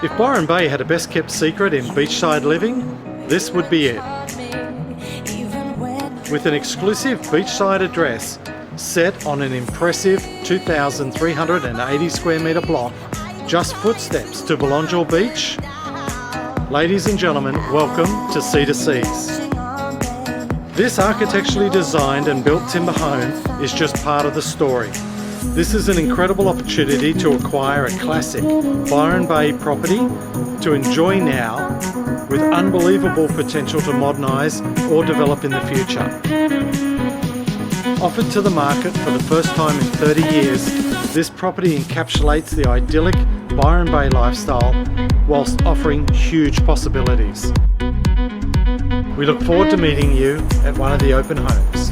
If Byron Bay had a best kept secret in beachside living, this would be it. With an exclusive beachside address set on an impressive 2,380 square metre block, just footsteps to Belongil Beach. Ladies and gentlemen, welcome to Sea to Seas. This architecturally designed and built timber home is just part of the story. This is an incredible opportunity to acquire a classic Byron Bay property to enjoy now with unbelievable potential to modernise or develop in the future. Offered to the market for the first time in 30 years, this property encapsulates the idyllic Byron Bay lifestyle whilst offering huge possibilities. We look forward to meeting you at one of the open homes.